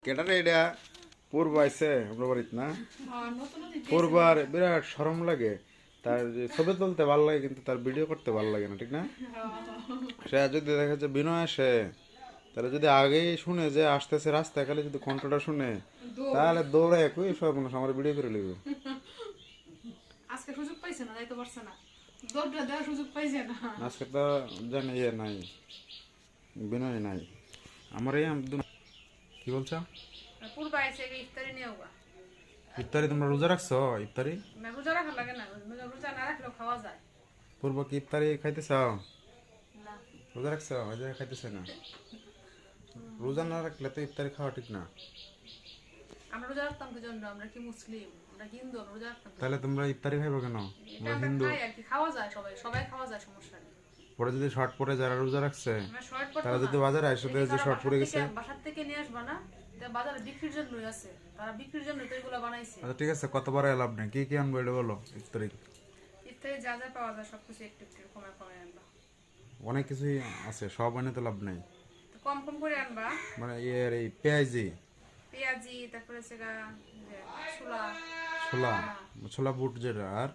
কেটারে এটা পূর্ব আইছে আমরা বাড়িত না পূর্বার বিরাট শরম লাগে তার ছবি তুলতে ভালো লাগে কিন্তু তার ভিডিও করতে ভালো লাগে না ঠিক না সে যদি দেখা যাচ্ছে বিনয় আসে তাহলে যদি আগেই শুনে যে আসতেছে রাস্তায় খালি যদি কণ্ঠটা শুনে তাহলে দৌড়ে একই সব মানুষ আমার ভিডিও করে লিখবে আজকে সুযোগ পাইছে না যাইতে পারছে না দৌড়টা দেওয়ার সুযোগ পাইছে না আজকে তো জানি ইয়ে নাই বিনয় নাই আমার এই কি বলছো পূর্ব আইছে ইফতারি নিয়েও ইফতারি তোমরা রোজা রাখছো ইফতারি না রোজা রাখা লাগে না রোজা না রাখলেও খাওয়া যায় পূর্ব কি ইফতারি খাইতে চাও না রোজা রাখছো ওই জায়গায় খাইতেছে না রোজা না রাখলে তো ইফতারি খাওয়া ঠিক না আমরা রোজা রাখতাম কি জন্য আমরা কি মুসলিম আমরা হিন্দু আমরা রোজা রাখতাম তাহলে তোমরা ইফতারি খাইবো কেন আমরা হিন্দু খাই আর কি খাওয়া যায় সবাই খাওয়া যায় সমস্যা নেই পরে যদি শর্ট পরে যারা রোজা রাখছে আমরা শর্ট পড়তে তারা যদি বাজারে আসে যে শর্ট পরে গেছে বাসার থেকে নিয়ে আসবা না বাজারে বিক্রির জন্যই আছে তারা বিক্রির জন্য তো এগুলো বানাইছে আচ্ছা ঠিক আছে কতবার লাভ নেই কি কি আনবো এটা বলো ইফতারি যা যা পাওয়া যায় সবকিছু একটু একটু কমে কমে আনবা অনেক কিছুই আছে সব এনে তো লাভ নেই তো কম কম করে আনবা মানে এই পেঁয়াজি তারপরে সেটা ছোলা ছোলা ছোলা বুট যেটা আর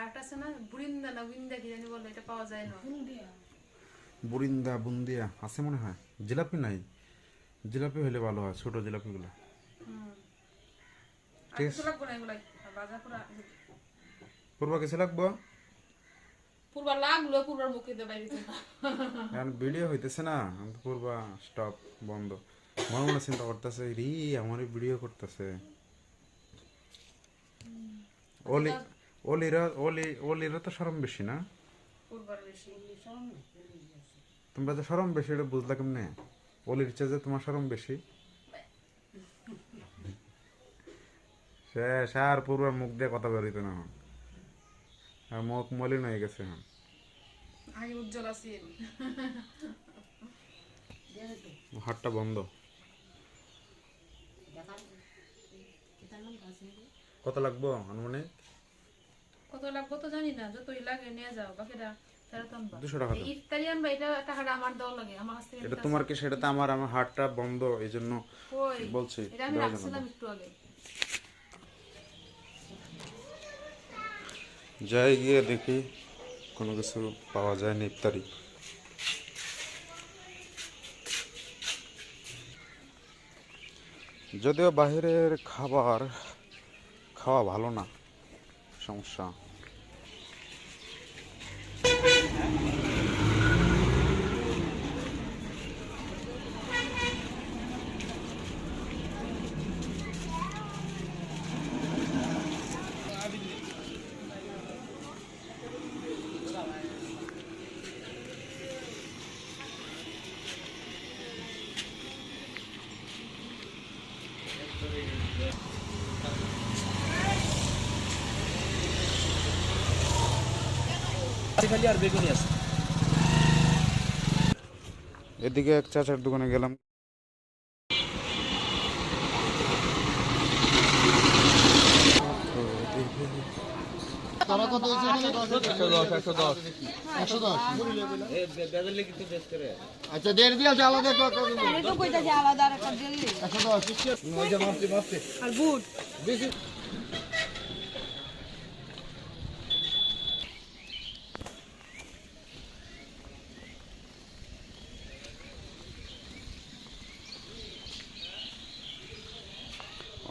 একটা আছে না বুরিন্দা না উইন্দা কি জানি বলে এটা পাওয়া যায় না বুরিন্দা বুন্দিয়া আছে মনে হয় জিলাপি নাই জিলাপি হলে ভালো হয় ছোট জিলাপিগুলো ঠিক আছে পূর্ব কিছু লাগবো পূর্বা লাগলো পূর্বার মুখে দে বাইরে এখন ভিডিও হইতেছে না পূর্বা স্টপ বন্ধ মনে মনে চিন্তা করতেছে রি আমার ভিডিও করতেছে ওলিরা তো শরম বেশি না তোমরা যে শরম বেশি এটা বুঝলা কেমনে ওলির চেয়ে যে তোমার শরম বেশি সে আর পূর্বার মুখ দিয়ে কথা বেরোইতে না আর মুখ মলিন হয়ে গেছে এখন উজ্জ্বল আছেন হাটটা বন্ধ কত লাগবো আনুমানিক কত লাগবো তো জানি না যতই লাগে নিয়ে যাও বাকিটা ফেরত আনবা 200 টাকা দাও ইফতারি আনবা এটা টাকাটা আমার দাও লাগে আমার কাছ থেকে এটা তোমার কি সেটা তো আমার হাটটা বন্ধ এইজন্য বলছি এটা আমি রাখছিলাম একটু আগে যাই গিয়ে দেখি কোনো কিছু পাওয়া যায় না ইফতারি যদিও বাহিরের খাবার খাওয়া ভালো না সমস্যা এদিকে এক চাচার দোকানে গেলাম আচ্ছা দেড় দিয়ে আলাদা আর বুট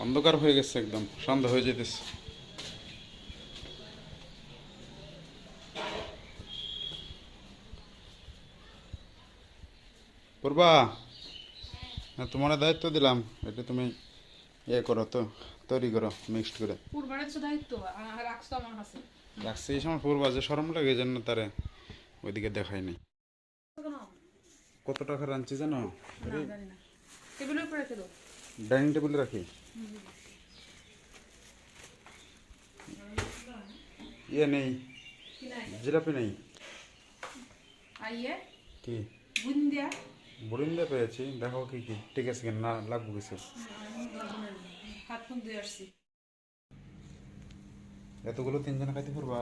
অন্ধকার হয়ে গেছে একদম সন্ধ্যা হয়ে যেতেছে পূর্বা তোমার দায়িত্ব দিলাম এটা তুমি ইয়ে করো তো তৈরি করো মিক্সড করে রাখছি এই সময় পূর্বা যে সরম লাগে এই জন্য তারে ওইদিকে দেখাই নাই কত টাকা রাঁধছি জানো ডাইনিং টেবিলে রাখি ইয়ে নেই জিলাপি নেই কি বুরিন্দা পেয়েছি দেখো কি কি ঠিক আছে না লাগবো কিছু এতগুলো তিনজনে খাইতে পারবা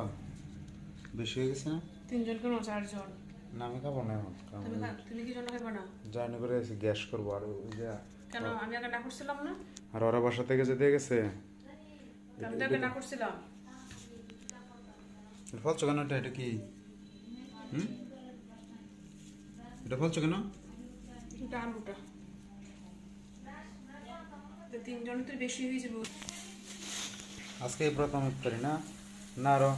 বেশি হয়ে গেছে না তিনজন কেন 4 জন না আমি খাবো না এখন কারণ তুমি কি জন্য খাইবা না? জার্নি করে এসে গ্যাস করবো আর ওই যে কেন আমি আগে না করছিলাম না? আর ওরা বাসা থেকে যেতে গেছে আমি তো আগে না করছিলাম। ফলছো কেন এটা কি এটা ফলছো কেন এটা আলুটা তিনজন তো বেশি হয়ে যাবে। আজকে এই প্রথম ইফতারি না না আরো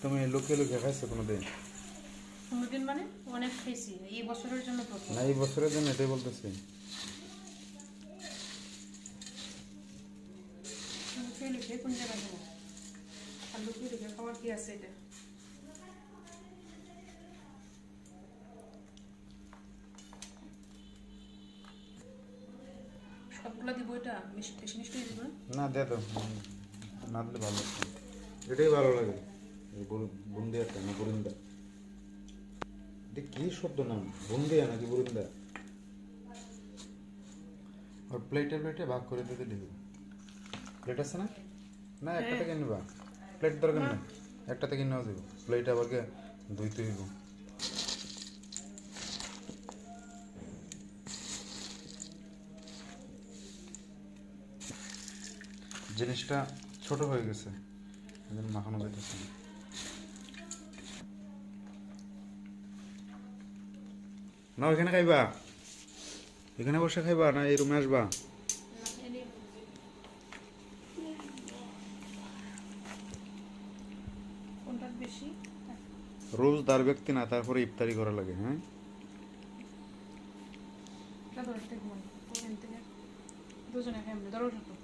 তুমি লুকিয়ে লুকিয়ে খাইছো কোনোদিন? কোনোদিন মানে অনেক খাইছি, এই বছরের জন্য প্রথম। না এই বছরের জন্য এটাই বলতেছি। লুকিয়ে লুকিয়ে কোন জায়গায় যাবো? আর লুকিয়ে লুকিয়ে খাবার কি আছে এটা? সবগুলা দিব এটা বেশি মিষ্টি দিব না? না দে তো না দিলে ভালো লাগছে এটাই ভালো লাগে এই বুন্দিয়াটা না বুরিন্দা এটা কি শব্দ নাম বুন্দিয়া নাকি বুরিন্দা আর প্লেটে প্লেটে ভাগ করে দিতে দিবি প্লেট আছে না না একটা থেকে নিবা প্লেট দরকার নেই একটা থেকে নেওয়া যাবে প্লেট আবার কে ধুইতে হইব জিনিসটা ছোট হয়ে গেছে এজন্য মাখানো যাইতেছে না না এখানে খাইবা এখানে বসে খাইবা না এই রুমে আসবা কোনটা বেশি? রোজদার ব্যক্তি না তারপরে ইফতারি করা লাগে হ্যাঁ এটা ধরে থেকে ওখান থেকে দুজনে খাই আমরা, ধরো তো।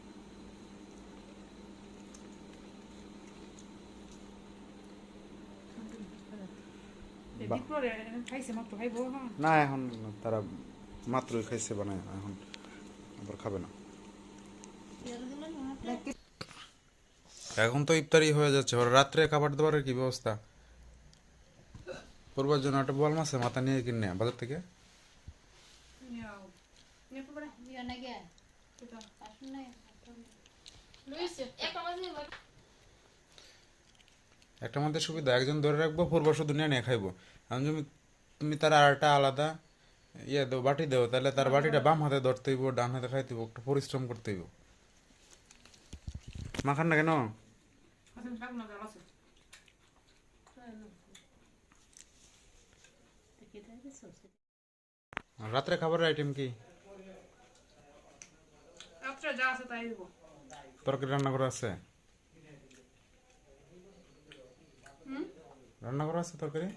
খাইছে মাত্র খাইবো হ্যাঁ। না এখন তারা মাত্রই খাইছে বানায় এখন আবার খাবে না এখন তো ইফতারি হয়ে যাচ্ছে ওরা রাত্রে খাবার দাবারের কি ব্যবস্থা পূর্বার জন্য একটা বল মাছে মাথা নিয়ে কিনে বাজার থেকে একটা মধ্যে সুবিধা একজন ধরে রাখবো পূর্ব শুধু নিয়ে নিয়ে খাইবো আমি তুমি তার আরটা আলাদা ইয়ে দেবো বাটি দেবো তাহলে তার বাটিটা বাম হাতে ধরতে হইব ডান হাতে খাইতে হইব একটু পরিশ্রম করতে হইব মাখান না কেন আর রাত্রে খাবারের আইটেম কি রাত্রে যা আছে তাই দিব। তরকারি রান্না করা আছে রান্না করা আছে তরকারি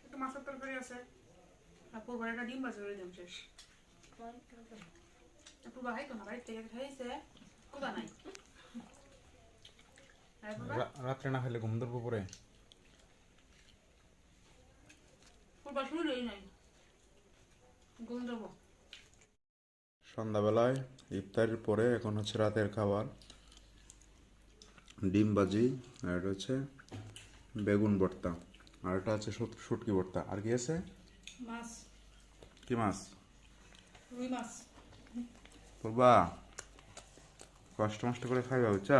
একটু মাছের তরকারি আছে আর পূর্বার একটা ডিম বাজে করে দিম শেষ। পূর্বা খাইতো না বাড়ির থেকে খাইছে কোথা নাই। রাত্রে না খাইলে ঘুম ধরবো পরে পূর্বা শুরুই নাই ঘুম দেবো। সন্ধ্যাবেলায় ইফতারির পরে এখন হচ্ছে রাতের খাবার ডিম ভাজি আর এটা হচ্ছে বেগুন ভর্তা আর এটা হচ্ছে শুটকি ভর্তা আর কি আছে মাছ, কি মাছ রুই মাছ। পূর্বা কষ্ট মষ্ট করে খাইবা বুঝছা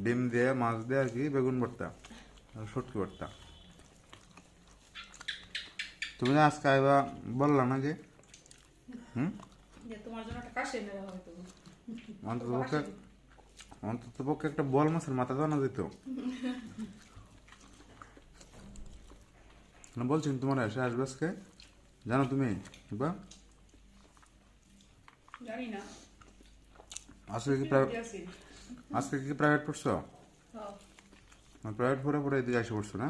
ডিম দিয়ে মাছ দিয়ে আর কি বেগুন ভর্তা আর শুটকি ভর্তা তুমি যে আজকে আইবা বললা না যে তোমার জন্য একটা কাশি এনে দেওয়া হয়তো। অন্তত পক্ষে একটা বল মাছের মাথা দাও না যেত না বলছি তোমার এসে আসবে আজকে জানো তুমি বা জানি না আজকে কি প্রাইভেট পড়ছো প্রাইভেট পড়ে পড়ে এদিকে এসে পড়ছো না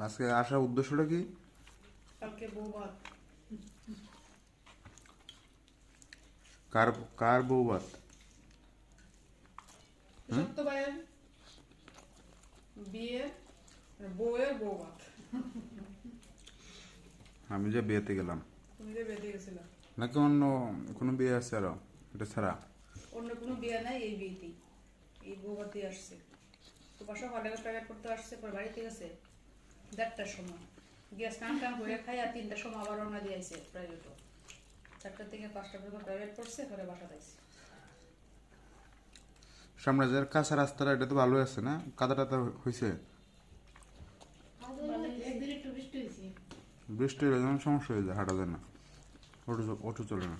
আজকে আসার উদ্দেশ্যটা কি কালকে বউ ভাত। কার কার বউ ভাত সত্য ভাইয়ের বিয়ের বউয়ের বউ ভাত। আমি যে বিয়েতে গেলাম তুমি যে বেঁধে গেছিল নাকি অন্য কোনো বিয়ে আছে আরো এটা ছাড়া অন্য কোনো বিয়ে নাই, এই বিয়েতেই এই বউ ভাতই আসছে। তো বাসা হলে প্রাইভেট করতে আসছে, পরে বাড়িতে গেছে 1:30টার সময় গিয়ে স্নান টান করে খাই আর 3টার সময় আবার রওনা দিয়ে আইছে প্রাইভেটও। 4টা থেকে 5টা পর্যন্ত প্রাইভেট পড়ছে, পরে বাসা যাইছে। সামনে যে কাঁচা রাস্তাটা এটা তো ভালো আছে না কাদা টাদা হয়েছে বৃষ্টি হলে যেমন সমস্যা হয়ে যায়, হাঁটা যায় না, অটো চলে না।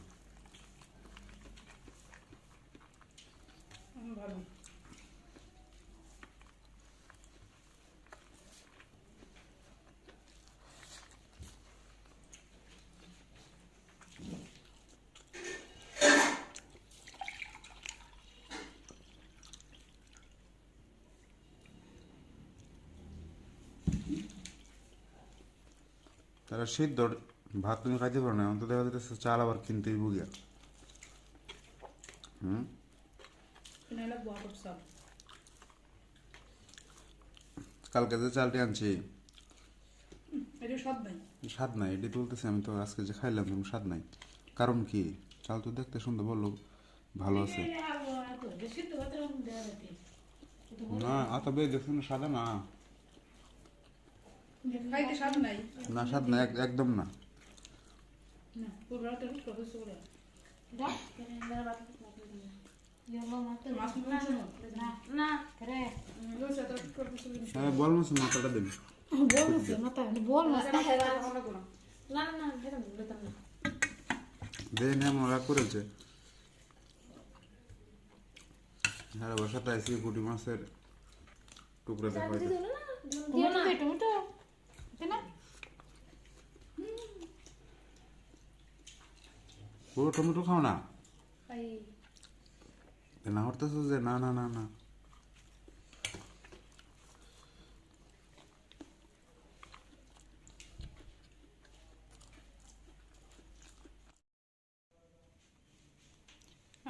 ভালো। তারা সিদ্ধ ভাত তুমি খাইতে পারো না, অন্তত দেখা যাচ্ছে চাল আবার কিনতেই বুগিয়া। হুম, কিনে লাগবো আটক চাল। কালকে যে চালটি আনছি এটা স্বাদ নাই। স্বাদ নাই, এটি তুলতেছি আমি তো, আজকে যে খাইলাম তুমি স্বাদ নাই। কারণ কি? চাল তো দেখতে সুন্দর, বললো ভালো আছে না, তবে দেখুন সাদা না, খাইতে স্বাদ নাই। না স্বাদ না, একদম না। না পুরো রাতে রুট করে করে মাছ মাংস লইছে তো করে করে হ্যাঁ, বল মাছ মাথাটা দিন। দেন আমরা করেছে হ্যাঁ, বাসাতে আইসি গুটি মাছের টুকরা দেখা টমেটো না পুরো টমেটো খাও না, খাই। না হরতেছো যে, না না না না।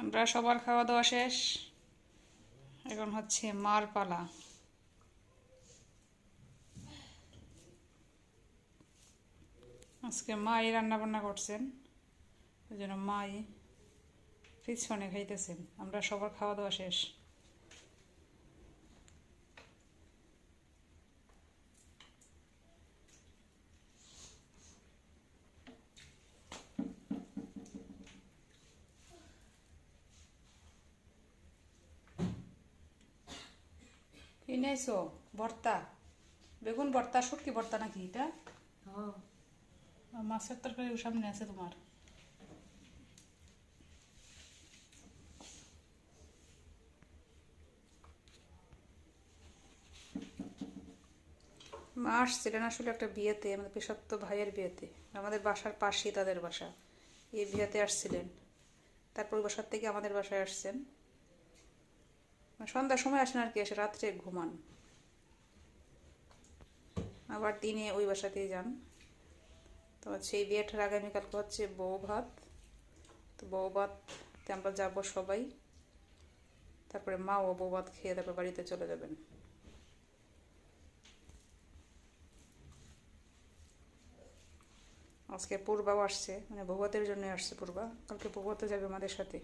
আমরা সবার খাওয়া দাওয়া শেষ, এখন হচ্ছে মার পালা। আজকে মাই রান্না বান্না করছেন, ওই জন্য মাই পিছনে খাইতেছেন। আমরা সবার খাওয়া দাওয়া শেষ। কি নিয়েছো? ভর্তা, বেগুন ভর্তা, শুটকি ভর্তা নাকি এটা? মাছের তরকারি সামনে আছে তোমার। মা আসছিলেন আসলে একটা বিয়েতে, আমাদের পেশাত্ত ভাইয়ের বিয়েতে, আমাদের বাসার পাশেই তাদের বাসা। এই বিয়েতে আসছিলেন, তারপর বাসার থেকে আমাদের বাসায় আসছেন। সন্ধ্যার সময় আসেন আর কি, এসে রাত্রে ঘুমান, আবার দিনে ওই বাসাতেই যান। তো সেই বিয়েটার আগামীকালকে হচ্ছে বউ ভাত। তো বউ ভাততে আমরা যাবো সবাই, তারপরে মাও বউ ভাত খেয়ে তারপর বাড়িতে চলে যাবেন। আজকে পূর্বাও আসছে, মানে বউ ভাতের জন্য আসছে পূর্বা, কালকে বউ ভাতে যাবে আমাদের সাথে।